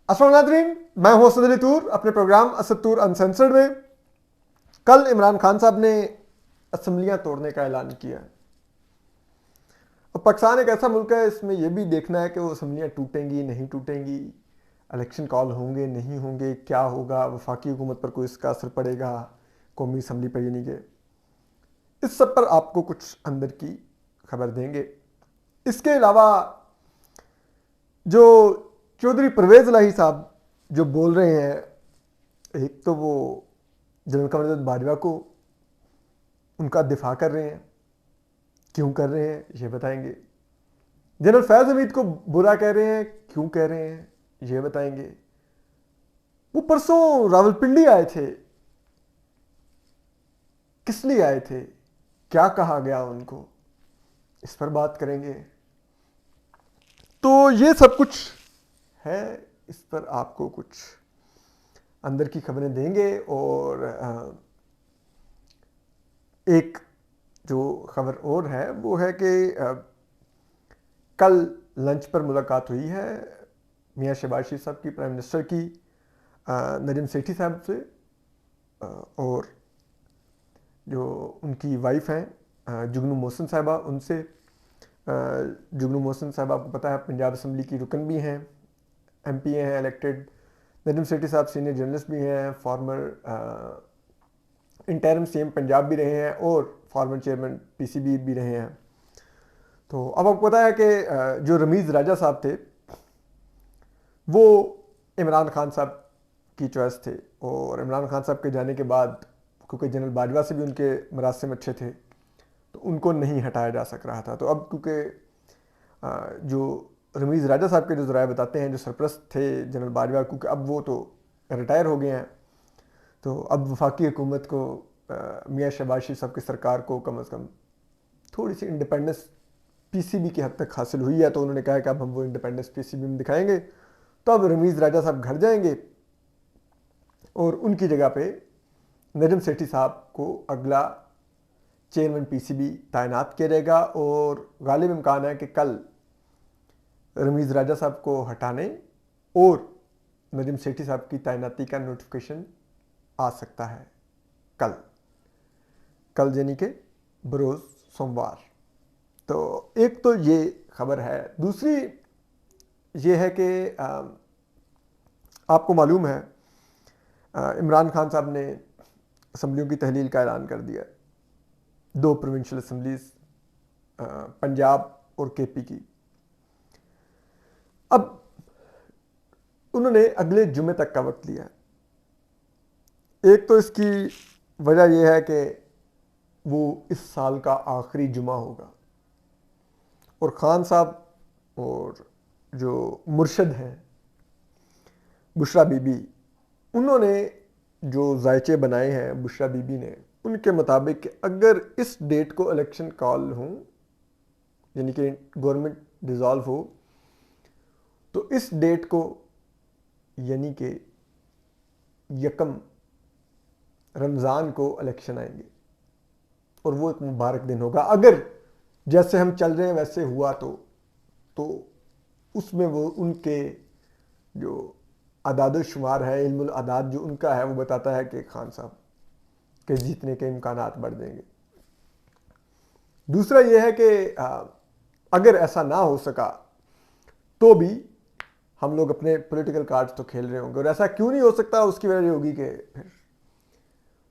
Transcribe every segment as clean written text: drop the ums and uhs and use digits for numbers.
अस्सलाम नाज़रीन, मैं हूं असद अली तूर अपने प्रोग्राम असद तूर अनसेंसर्ड में। कल इमरान खान साहब ने असम्बलियां तोड़ने का ऐलान किया है। और पाकिस्तान एक ऐसा मुल्क है, इसमें यह भी देखना है कि वो असम्बलियां टूटेंगी नहीं टूटेंगी, इलेक्शन कॉल होंगे नहीं होंगे, क्या होगा, वफाकी हुकूमत पर कोई इसका असर पड़ेगा, कौमी असम्बली पर, यानी कि इस सब पर आपको कुछ अंदर की खबर देंगे। इसके अलावा जो चौधरी परवेज़ इलाही साहब जो बोल रहे हैं, एक तो वो जनरल कमर बाजवा को उनका दिफा कर रहे हैं, क्यों कर रहे हैं ये बताएंगे। जनरल फैज़ हमीद को बुरा कह रहे हैं, क्यों कह रहे हैं ये बताएंगे। वो परसों रावलपिंडी आए थे, किस लिए आए थे, क्या कहा गया उनको, इस पर बात करेंगे। तो ये सब कुछ है, इस पर आपको कुछ अंदर की खबरें देंगे। और एक जो खबर और है वो है कि कल लंच पर मुलाकात हुई है मियां शहबाज शरीफ साहब की, प्राइम मिनिस्टर की, नजीम सेठी साहब से, और जो उनकी वाइफ हैं जुगनू मोहसिन साहबा, उनसे। जुगनू मोहसिन साहब आपको पता है पंजाब असम्बली की रुकन भी हैं, एमपी हैं इलेक्टेड। नजीम सेठी साहब सीनियर जर्नलिस्ट भी हैं, फॉर्मर इंटरिम सीएम पंजाब भी रहे हैं और फॉर्मर चेयरमैन पीसीबी भी रहे हैं। तो अब आपको पता है कि जो रमीज़ राजा साहब थे वो इमरान खान साहब की चॉइस थे, और इमरान खान साहब के जाने के बाद क्योंकि जनरल बाजवा से भी उनके मरासिम अच्छे थे तो उनको नहीं हटाया जा सक रहा था। तो अब क्योंकि जो रमीज़ राजा साहब के जो ज़राए बताते हैं, जो सरप्रस्त थे जनरल बाजवा, क्योंकि अब वो तो रिटायर हो गए हैं, तो अब वफाकी हुकूमत को मियां शहबाज शरीफ साहब की सरकार को कम अज़ कम थोड़ी सी इंडिपेंडेंस पीसीबी की हद तक हासिल हुई है। तो उन्होंने कहा कि अब हम वो इंडिपेंडेंस पीसीबी में दिखाएंगे। तो अब रमीज़ राजा साहब घर जाएंगे और उनकी जगह पे नजम सेठी साहब को अगला चेयरमैन पीसीबी तैनात किया जाएगा। और गालिब इम्कान है कि कल रमीज़ राजा साहब को हटाने और नजम सेठी साहब की तैनाती का नोटिफिकेशन आ सकता है कल यानी कि बरोज़ सोमवार। तो एक तो ये खबर है। दूसरी ये है कि आपको मालूम है इमरान खान साहब ने असम्बलियों की तहलील का ऐलान कर दिया, 2 प्रोविंशियल असम्बलीज पंजाब और केपी की। अब उन्होंने अगले जुमे तक का वक्त लिया। एक तो इसकी वजह यह है कि वो इस साल का आखिरी जुमा होगा, और खान साहब और जो मुर्शद हैं बुशरा बीबी, उन्होंने जो जायचे बनाए हैं बुशरा बीबी ने, उनके मुताबिक अगर इस डेट को इलेक्शन कॉल हो, यानी कि गवर्नमेंट डिज़ोल्व हो, तो इस डेट को यानी कि 1 रमज़ान को इलेक्शन आएंगे, और वो एक मुबारक दिन होगा। अगर जैसे हम चल रहे हैं वैसे हुआ तो उसमें वो उनके जो आदाद शुमार है, इल्मुल आदाद जो उनका है, वो बताता है कि खान साहब के जीतने के इम्कानात बढ़ जाएंगे। दूसरा यह है कि अगर ऐसा ना हो सका तो भी हम लोग अपने पॉलिटिकल कार्ड्स तो खेल रहे होंगे। और ऐसा क्यों नहीं हो सकता, उसकी वजह होगी कि फिर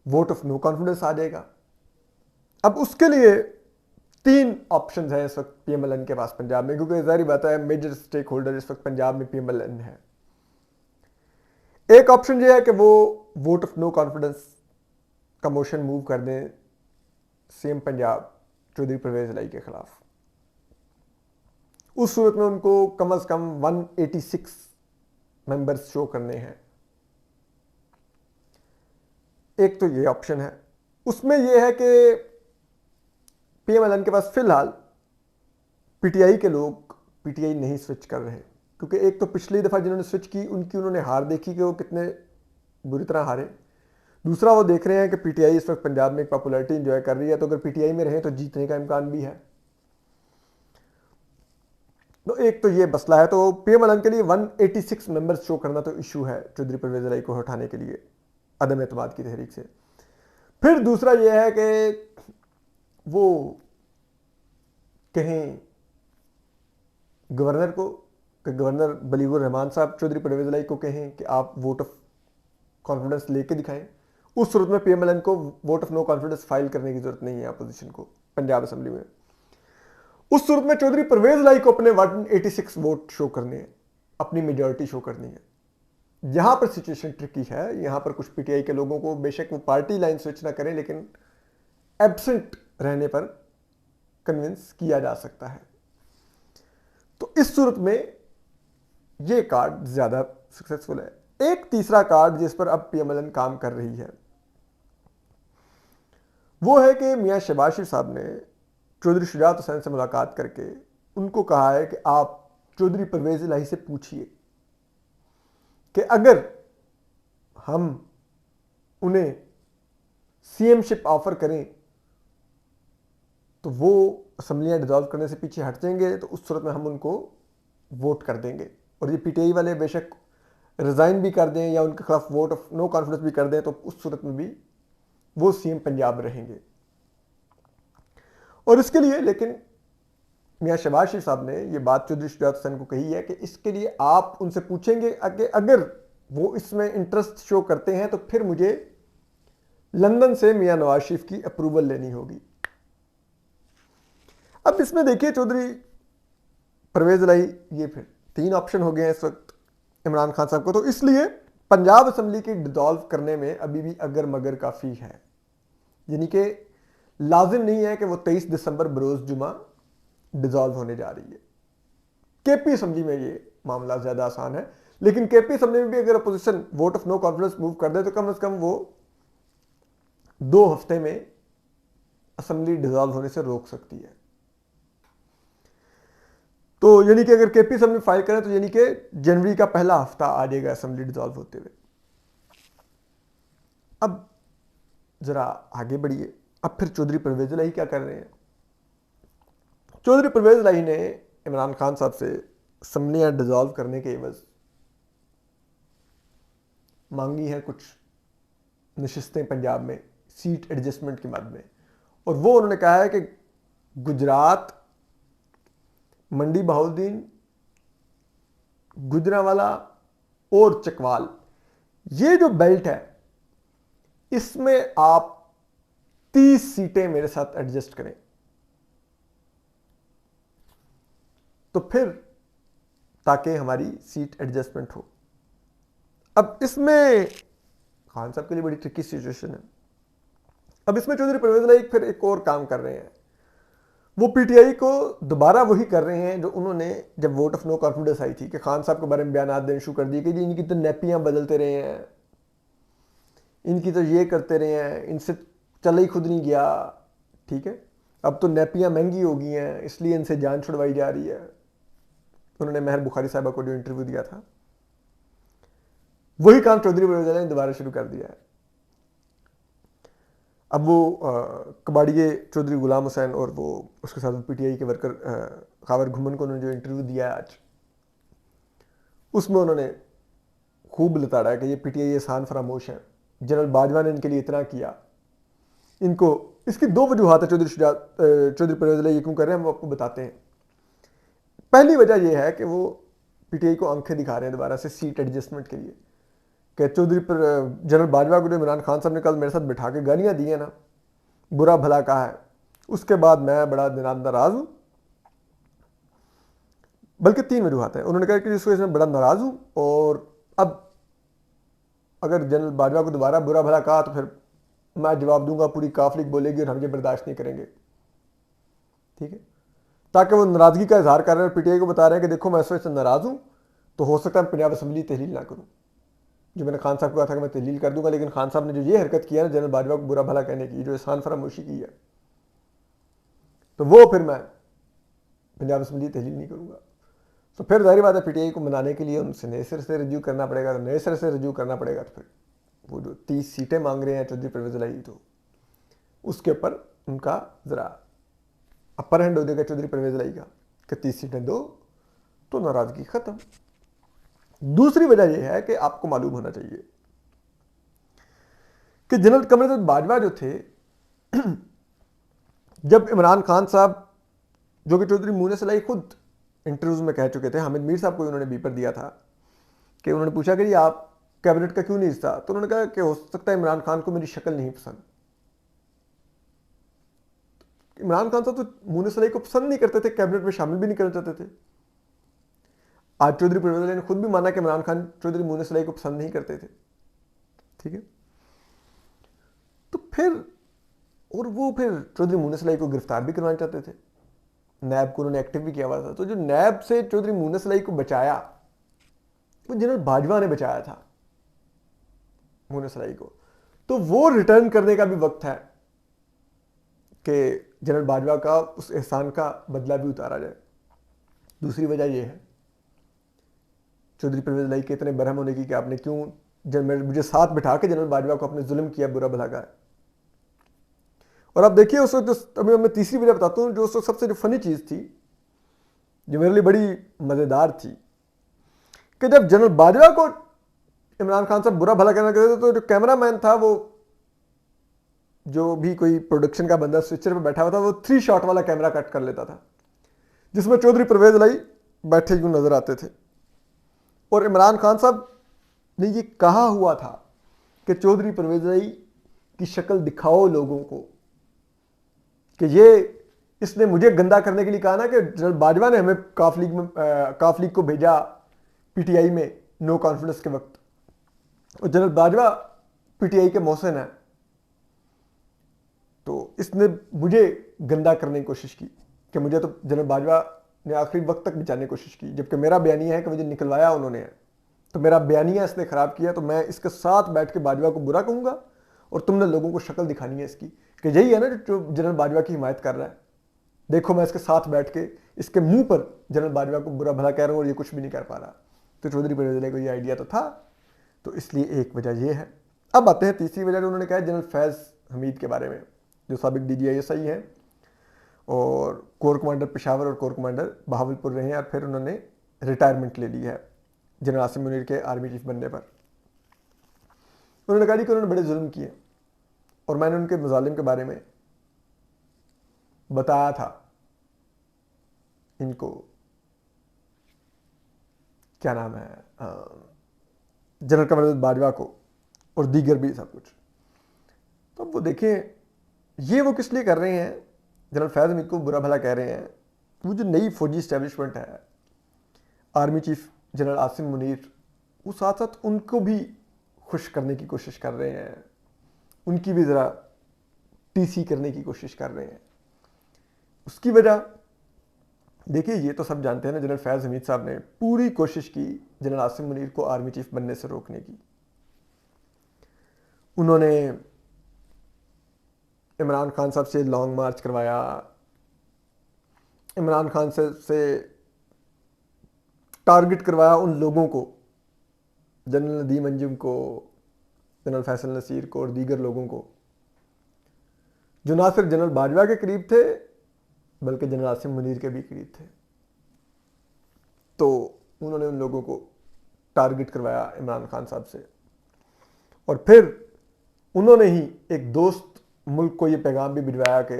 वोट ऑफ नो कॉन्फिडेंस आ जाएगा। अब उसके लिए 3 ऑप्शंस हैं इस वक्त पीएमएलएन के पास पंजाब में, क्योंकि जाहिर बात है मेजर स्टेक होल्डर इस वक्त पंजाब में पीएमएलएन है। एक ऑप्शन यह है कि वो वोट ऑफ नो कॉन्फिडेंस का मोशन मूव कर दें सीएम पंजाब चौधरी परवेज इलाही के खिलाफ। उस सूरत में उनको कम से कम 186 मेंबर्स शो करने हैं। एक तो ये ऑप्शन है। उसमें यह है कि पीएमएलएन के पास फिलहाल पीटीआई के लोग पीटीआई नहीं स्विच कर रहे, क्योंकि एक तो पिछली दफ़ा जिन्होंने स्विच की उनकी उन्होंने हार देखी कि वो कितने बुरी तरह हारे। दूसरा वो देख रहे हैं कि पीटीआई इस वक्त पंजाब में एक पॉपुलैरिटी इंजॉय कर रही है, तो अगर पीटीआई में रहे तो जीतने का इम्कान भी है। तो एक तो ये मसला है, तो पीएमएलएन के लिए 186 मेंबर्स शो करना तो इशू है चौधरी परवेज इलाही को हटाने के लिए अदम एतमाद की तहरीक से। फिर दूसरा ये है कि वो कहें गवर्नर को कि गवर्नर बलीगुर रहमान साहब चौधरी परवेज इलाही को कहें कि आप वोट ऑफ कॉन्फिडेंस लेके दिखाएं। उस सूरत में पीएमएलएन को vote of no confidence file करने की जरूरत नहीं है अपोजिशन को पंजाब असेंबली में। उस सूरत में चौधरी परवेज इलाही को अपने 186 वोट शो करने हैं, अपनी मेजॉरिटी शो करनी है। यहां पर सिचुएशन ट्रिकी है। यहां पर कुछ पीटीआई के लोगों को बेशक वो पार्टी लाइन स्विच ना करें, लेकिन एब्सेंट रहने पर कन्विंस किया जा सकता है। तो इस सूरत में ये कार्ड ज्यादा सक्सेसफुल है। एक तीसरा कार्ड जिस पर अब पीएमएलएन काम कर रही है वो है कि मियां शहबाज शरीफ साहब ने चौधरी शुजात हुसैन से मुलाकात करके उनको कहा है कि आप चौधरी परवेज इलाही से पूछिए कि अगर हम उन्हें सीएमशिप ऑफर करें तो वो असम्बलियां डिजॉल्व करने से पीछे हट जाएंगे, तो उस सूरत में हम उनको वोट कर देंगे। और ये पीटीआई वाले बेशक रिजाइन भी कर दें या उनके खिलाफ वोट ऑफ नो कॉन्फिडेंस भी कर दें, तो उस सूरत में भी वो सीएम पंजाब रहेंगे। और इसके लिए लेकिन मियां शहबाज शरीफ साहब ने ये बात चौधरी शुजात हुसैन को कही है कि इसके लिए आप उनसे पूछेंगे कि अगर वो इसमें इंटरेस्ट शो करते हैं तो फिर मुझे लंदन से मियां नवाज शरीफ की अप्रूवल लेनी होगी। अब इसमें देखिए चौधरी परवेज इलाही, ये फिर 3 ऑप्शन हो गए हैं इस वक्त इमरान खान साहब को। तो इसलिए पंजाब असेंबली की डिसॉल्व करने में अभी भी अगर मगर काफ़ी है, यानी कि लाजिम नहीं है कि वो 23 दिसंबर बरोज जुमा डिसॉल्व होने जा रही है। केपी असेंबली में ये मामला ज़्यादा आसान है, लेकिन केपी असेंबली में भी अगर opposition vote of no confidence move कर दे तो कम से कम वो 2 हफ्ते में असेंबली डिसॉल्व होने से रोक सकती है। तो यानी कि अगर केपी असेंबली फाइल करें तो यानी कि जनवरी का पहला हफ्ता आ जाएगा असेंबली डिसॉल्व होते हुए। अब जरा आगे बढ़िए, अब फिर चौधरी परवेज इलाही क्या कर रहे हैं। चौधरी परवेज इलाही ने इमरान खान साहब से असेंबलियां डिसॉल्व करने के एवज मांगी हैं कुछ नशिस्तें पंजाब में सीट एडजस्टमेंट के मद में, और वो उन्होंने कहा है कि गुजरात, मंडी बहाउद्दीन, गुजरांवाला और चकवाल, ये जो बेल्ट है इसमें आप 30 सीटें मेरे साथ एडजस्ट करें, तो फिर ताकि हमारी सीट एडजस्टमेंट हो। अब इसमें खान साहब के लिए बड़ी ट्रिकी सिचुएशन है। अब इसमें चौधरी परवेज इलाही फिर एक और काम कर रहे हैं। वो पीटीआई को दोबारा वही कर रहे हैं जो उन्होंने जब वोट ऑफ नो कॉन्फिडेंस आई थी कि खान साहब के बारे में बयान देने शुरू कर दिए कि जी इनकी तो नैपियां बदलते रहे हैं, इनकी तो ये करते रहे हैं, इनसे चल ही खुद नहीं गया। ठीक है, अब तो नैपियां महंगी हो गई हैं इसलिए इनसे जान छुड़वाई जा रही है। उन्होंने महर बुखारी साहबा को जो इंटरव्यू दिया था वही काम चौधरी परवेज इलाही ने दोबारा शुरू कर दिया है। अब वो कबाड़िए चौधरी गुलाम हुसैन और वो उसके साथ पीटीआई के वर्कर खावर घुमन को उन्होंने जो इंटरव्यू दिया है आज, उसमें उन्होंने खूब लताड़ा है कि ये पीटीआई एहसान फरामोश है, जनरल बाजवा ने इनके लिए इतना किया। इनको इसकी 2 वजूहात है चौधरी परवेज इलाही ये क्यों कर रहे हैं, हम आपको बताते हैं। पहली वजह यह है कि वो पीटीआई को आंखें दिखा रहे हैं दोबारा से सीट एडजस्टमेंट के लिए कि चौधरी पर जनरल बाजवा को जो इमरान खान साहब ने कल मेरे साथ बिठा के गालियां दी है ना, बुरा भला कहा है, उसके बाद मैं बड़ा नाराज हूं। बल्कि 3 वजूहात है। उन्होंने कहा कि जिस वजह से मैं बड़ा नाराज हूं, और अब अगर जनरल बाजवा को दोबारा बुरा भला कहा तो फिर मैं जवाब दूंगा, पूरी काफलिक बोलेगी और हम ये बर्दाश्त नहीं करेंगे। ठीक है, ताकि वो नाराजगी का इजहार कर रहे हैं, पीटीआई को बता रहे हैं कि देखो मैं इस वजह से नाराज हूं, तो हो सकता है पंजाब असेंबली तहलील ना करूं। जो मैंने खान साहब को कहा था कि मैं तहलील कर दूंगा, लेकिन खान साहब ने जो ये हरकत किया ना जनरल बाजवा को बुरा भला कहने की, जो एहसान फरामोशी की है, तो वो फिर मैं पंजाब असेंबली तहलील नहीं करूंगा। तो फिर जाहिर बात है पीटीआई को मनाने के लिए उनसे नए सिरे से रिव्यू करना पड़ेगा, तो नए सिरे से रिव्यू करना पड़ेगा। तो फिर वो जो 30 सीटें मांग रहे हैं चौधरी परवेज इलाही, तो उसके ऊपर उनका जरा अपर हैंड हो जाएगा चौधरी परवेज इलाही का कि 30 सीटें दो तो नाराजगी खत्म। दूसरी वजह यह है कि आपको मालूम होना चाहिए कि जनरल कमरुद्दीन बाजवा जो थे, जब इमरान खान साहब, जो कि चौधरी मुनीर सलाई खुद इंटरव्यूज में कह चुके थे, हामिद मीर साहब को उन्होंने बीपर दिया था कि उन्होंने पूछा कि आप कैबिनेट का क्यों नहीं हिस्सा, तो उन्होंने कहा कि हो सकता है इमरान खान को मेरी शक्ल नहीं पसंद। इमरान खान साहब तो मुनीर सलाई को पसंद नहीं करते थे, कैबिनेट में शामिल भी नहीं करना चाहते थे। आज चौधरी परवेज अली ने खुद भी माना कि इमरान खान चौधरी मुनीर सलाई को पसंद नहीं करते थे। ठीक है, तो फिर वो चौधरी मुनीर सलाई को गिरफ्तार भी करवाना चाहते थे, नैब को उन्होंने एक्टिव भी किया हुआ था। तो जो नैब से चौधरी मुनीर सलाई को बचाया वो जनरल बाजवा ने बचाया था मुनीर सलाई को। तो वो रिटर्न करने का भी वक्त है कि जनरल बाजवा का उस एहसान का बदला भी उतारा जाए। दूसरी वजह यह है चौधरी परवेज अली के इतने बरहम होने की कि आपने क्यों मुझे साथ बिठा के जनरल बाजवा को अपने जुल्म किया, बुरा भला कहा। और आप देखिए उस वक्त, अभी मैं तीसरी वजह बताता हूँ, जो उस वक्त सबसे जो फनी चीज़ थी, जो मेरे लिए बड़ी मज़ेदार थी, कि जब जनरल बाजवा को इमरान खान साहब बुरा भला कहना कहते थे, तो जो कैमरामैन था, वो जो भी कोई प्रोडक्शन का बंदा स्विचर पे बैठा हुआ था, वो 3 शॉट वाला कैमरा कट कर लेता था, जिसमें चौधरी परवेज अली बैठे यूं नजर आते थे। और इमरान खान साहब ने ये कहा हुआ था कि चौधरी परवेज अली की शक्ल दिखाओ लोगों को, कि ये इसने मुझे गंदा करने के लिए कहा ना कि जनरल बाजवा ने हमें काफ लीग को भेजा पीटीआई में नो कॉन्फिडेंस के वक्त, और जनरल बाजवा पीटीआई के मोहसिन है, तो इसने मुझे गंदा करने की कोशिश की कि मुझे तो जनरल बाजवा ने आखिरी वक्त तक बचाने की कोशिश की, जबकि मेरा बयानिया है कि मुझे निकलवाया उन्होंने है। तो मेरा बयानिया इसने खराब किया, तो मैं इसके साथ बैठ के बाजवा को बुरा कहूंगा और तुमने लोगों को शक्ल दिखानी है इसकी कि यही है ना जो जनरल बाजवा की हिमायत कर रहा है। देखो मैं इसके साथ बैठ के इसके मुंह पर जनरल बाजवा को बुरा भला कह रहा हूँ और ये कुछ भी नहीं कर पा रहा। तो चौधरी परवेज अली को ये आइडिया तो था, तो इसलिए एक वजह ये है। अब आते हैं तीसरी वजह जो उन्होंने कहा जनरल फैज़ हमीद के बारे में, जो साबिक DGISI हैं और कोर कमांडर पेशावर और कोर कमांडर बहावलपुर रहे हैं, और फिर उन्होंने रिटायरमेंट ले ली है जनरल आसिम मुनीर के आर्मी चीफ बनने पर। उन्होंने कहा कि उन्होंने बड़े जुल्म किए और मैंने उनके मजालिम के बारे में बताया था इनको, क्या नाम है, जनरल कमरुद्दीन बाजवा को और दीगर भी सब कुछ। तो अब वो देखें ये वो किस लिए कर रहे हैं, जनरल फैज़ हमीद को बुरा भला कह रहे हैं। वो जो नई फौजी इस्टेब्लिशमेंट है, army chief general Asim Munir, वो साथ साथ उनको भी खुश करने की कोशिश कर रहे हैं, उनकी भी ज़रा TC करने की कोशिश कर रहे हैं। उसकी वजह देखिए, ये तो सब जानते हैं ना, जनरल फैज़ हमीद साहब ने पूरी कोशिश की जनरल आसिम मुनीर को आर्मी चीफ बनने से रोकने की। उन्होंने इमरान खान साहब से लॉन्ग मार्च करवाया, इमरान खान से टारगेट करवाया उन लोगों को, जनरल नदीम अंजुम को, जनरल फैसल नसीर को और दीगर लोगों को, जो ना सिर्फ जनरल बाजवा के करीब थे बल्कि जनरल आसिम मुनीर के भी करीब थे। तो उन्होंने उन लोगों को टारगेट करवाया इमरान खान साहब से, और फिर उन्होंने ही एक दोस्त मुल्क को ये पैगाम भी भिजवाया कि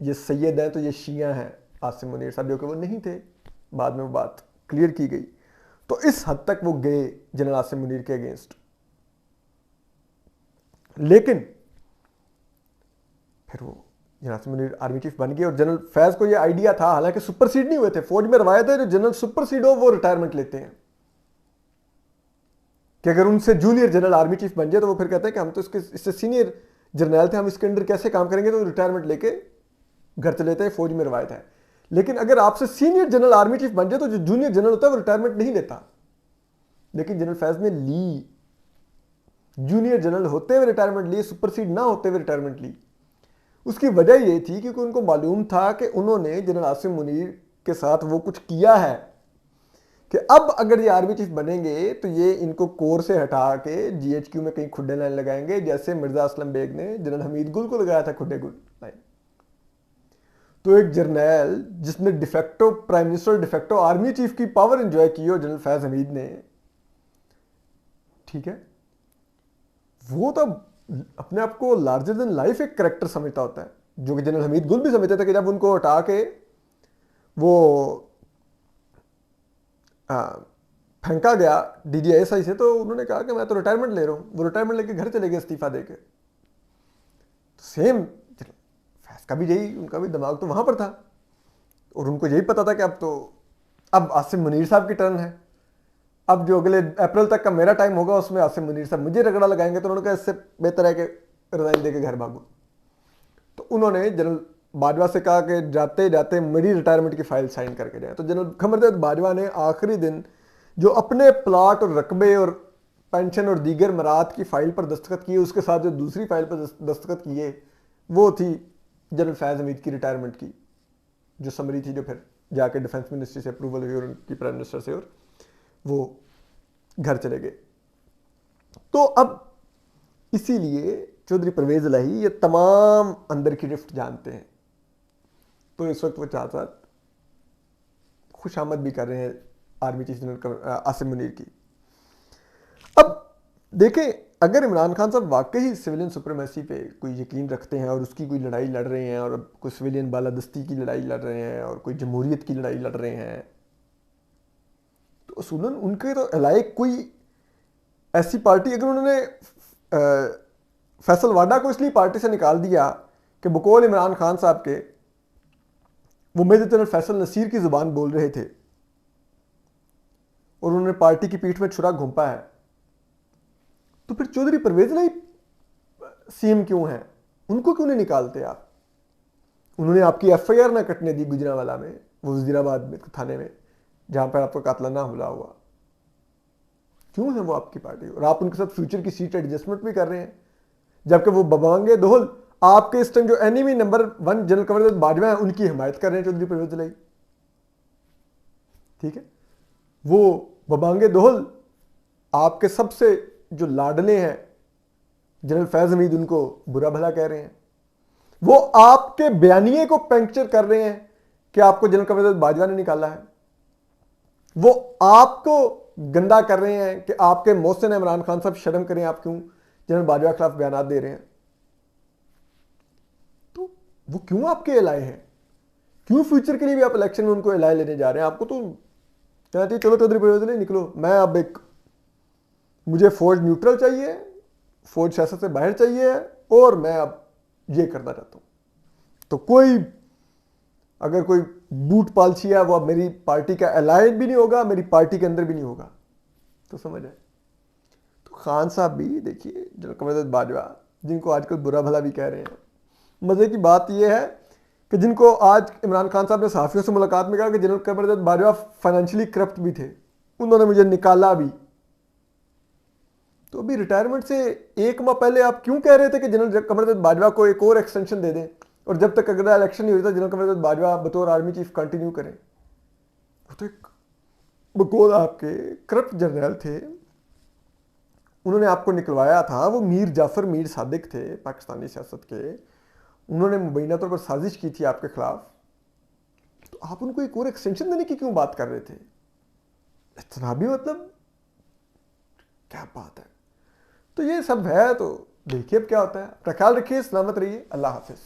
ये सैयद हैं तो ये शिया हैं आसिम मुनीर साहब, जो कि वो नहीं थे। बाद में वो बात क्लियर की गई। तो इस हद तक वो गए जनरल आसिम मुनीर के अगेंस्ट, लेकिन फिर वो general Asim Munir army chief बन गए। और जनरल फैज़ को ये आइडिया था, हालांकि सुपरसीड नहीं हुए थे, फौज में रवायत है जो जनरल सुपरसीड हो वो रिटायरमेंट लेते हैं, कि अगर उनसे जूनियर जनरल आर्मी चीफ बन जाए तो वो फिर कहते हैं कि हम तो इससे सीनियर जर्नल थे, हम इसके अंदर कैसे काम करेंगे, तो रिटायरमेंट लेके घर चले जाते हैं, फौज में रवायत है। लेकिन अगर आपसे सीनियर जनरल आर्मी चीफ बन जाए तो जो जूनियर जनरल होता है वो रिटायरमेंट नहीं लेता। लेकिन जनरल फैज़ ने ली, जूनियर जनरल होते हुए रिटायरमेंट ली, सुपरसीड ना होते हुए रिटायरमेंट ली। उसकी वजह ये थी क्योंकि उनको मालूम था कि उन्होंने जनरल आसिम मुनीर के साथ वो कुछ किया है कि अब अगर ये आर्मी चीफ बनेंगे तो ये इनको कोर से हटा के GHQ में कहीं खुड्डे लाइन लगाएंगे, जैसे मिर्जा असलम बेग ने जनरल हमीद गुल को लगाया था खुड्डे गुल लाइन। तो एक जर्नैल जिसने de facto prime minister, de facto army chief की पावर एंजॉय की हो, जनरल फैज हमीद ने, ठीक है, वो तो अपने आप को लार्जर देन लाइफ एक करेक्टर समझता होता है, जो कि जनरल हमीद गुल भी समझते थे कि जब उनको हटा के वो फेंका गया DGISI से, तो उन्होंने कहा कि मैं तो रिटायरमेंट ले रहा हूँ। वो रिटायरमेंट लेके घर चले गए इस्तीफा देके। तो सेम फैज का भी यही, उनका भी दिमाग तो वहाँ पर था और उनको यही पता था कि अब आसिम मुनीर साहब की टर्न है, अब जो अगले अप्रैल तक का मेरा टाइम होगा उसमें आसिम मुनीर साहब मुझे रगड़ा लगाएंगे, तो उन्होंने कहा इससे बेहतर है कि रिजाइन देके घर भागो। तो उन्होंने जनरल बाजवा से कहा कि जाते जाते मेरी रिटायरमेंट की फाइल साइन करके जाए। तो जनरल कमरदर्द बाजवा ने आखिरी दिन जो अपने प्लाट और रकबे और पेंशन और दीगर मराहत की फाइल पर दस्तखत किए, उसके साथ जो दूसरी फाइल पर दस्तखत किए वो थी जनरल फैज हमीद की रिटायरमेंट की जो समरी थी, जो फिर जाके डिफेंस मिनिस्ट्री से अप्रूवल हुई और उनकी प्राइम मिनिस्टर से, और वो घर चले गए। तो अब इसीलिए चौधरी परवेज इलाही ये तमाम अंदर की रिफ्ट जानते हैं, तो इस वक्त वो साथ साथ खुशामद भी कर रहे हैं army chief general Asim Munir की। अब देखें, अगर इमरान खान साहब वाकई सिविलियन सुप्रीमेसी पे कोई यकीन रखते हैं और उसकी कोई लड़ाई लड़ रहे हैं, और कोई सिविलियन बालादस्ती की लड़ाई लड़ रहे हैं और कोई जमहूरियत की लड़ाई लड़ रहे हैं, तो असूलन उनके तो अलाइक कोई ऐसी पार्टी, अगर उन्होंने फैसल वाडा को इसलिए पार्टी से निकाल दिया कि बकौल इमरान खान साहब के वो मेजर जनरल फैसल नसीर की जुबान बोल रहे थे और उन्होंने पार्टी की पीठ में छुरा घोंपा है, तो फिर चौधरी परवेज इलाही सीएम क्यों हैं? उनको क्यों नहीं निकालते आप? उन्होंने आपकी FIR ना कटने दी गुजरांवाला में, वो वजीराबाद में थाने में, जहां पर आपका कातलाना हमला हुआ। क्यों है वो आपकी पार्टी? और आप उनके साथ फ्यूचर की सीट एडजस्टमेंट भी कर रहे हैं, जबकि वो बबांगे दोहल आपके इस टाइम जो एनिमी नंबर 1 जनरल कमरदर्द बाजवा है उनकी हिमायत कर रहे हैं चौधरी परवेज इलाही। ठीक है, वो बबांगे दोहल आपके सबसे जो लाडले हैं जनरल फैज हमीद, उनको बुरा भला कह रहे हैं। वो आपके बयानिए को पंक्चर कर रहे हैं कि आपको जनरल कमरदर्द बाजवा ने निकाला है। वो आपको गंदा कर रहे हैं कि आपके मोहसिन इमरान खान साहब शर्म करें, आप क्यों जनरल बाजवा के खिलाफ बयान दे रहे हैं? तो वो क्यों आपके एलाए हैं? क्यों फ्यूचर के लिए भी आप इलेक्शन में उनको एलाए लेने जा रहे हैं? आपको तो कहना चाहिए चलो चौधरी परवेज इलाही निकलो, मैं अब मुझे फौज न्यूट्रल चाहिए, फौज सियासत से बाहर चाहिए, और मैं अब ये करना चाहता हूं। तो कोई अगर कोई बूट पालछी है वो अब मेरी पार्टी का एलाय भी नहीं होगा, मेरी पार्टी के अंदर भी नहीं होगा। तो समझ आए? तो खान साहब भी देखिए, जनरल कमरदर्द बाजवा जिनको आजकल बुरा भला भी कह रहे हैं, मजे की बात यह है कि जिनको आज इमरान खान साहब ने सहाफियों से मुलाकात में कहा कि जनरल कमरदर्द बाजवा फाइनेंशियली करप्ट भी थे, उन्होंने मुझे निकाला भी। तो अभी रिटायरमेंट से एक माह पहले आप क्यों कह रहे थे कि जनरल कमरदर्द बाजवा को एक और एक्सटेंशन दे दें, और जब तक अगला इलेक्शन नहीं होता जनरल कमरदर्द बाजवा बतौर आर्मी चीफ कंटिन्यू करें? वो तो एक बकौल आपके करप्ट जनरल थे, उन्होंने आपको निकलवाया था। वो मीर जाफर मीर सादिक थे पाकिस्तानी सियासत के, उन्होंने मुबैना तौर पर साजिश की थी आपके खिलाफ। तो आप उनको एक और एक्सटेंशन देने की क्यों बात कर रहे थे? इतना भी मतलब क्या बात है? तो ये सब है, तो देखिए अब क्या होता है। अपना ख्याल रखिए, सलामत रहिए, अल्लाह हाफिज।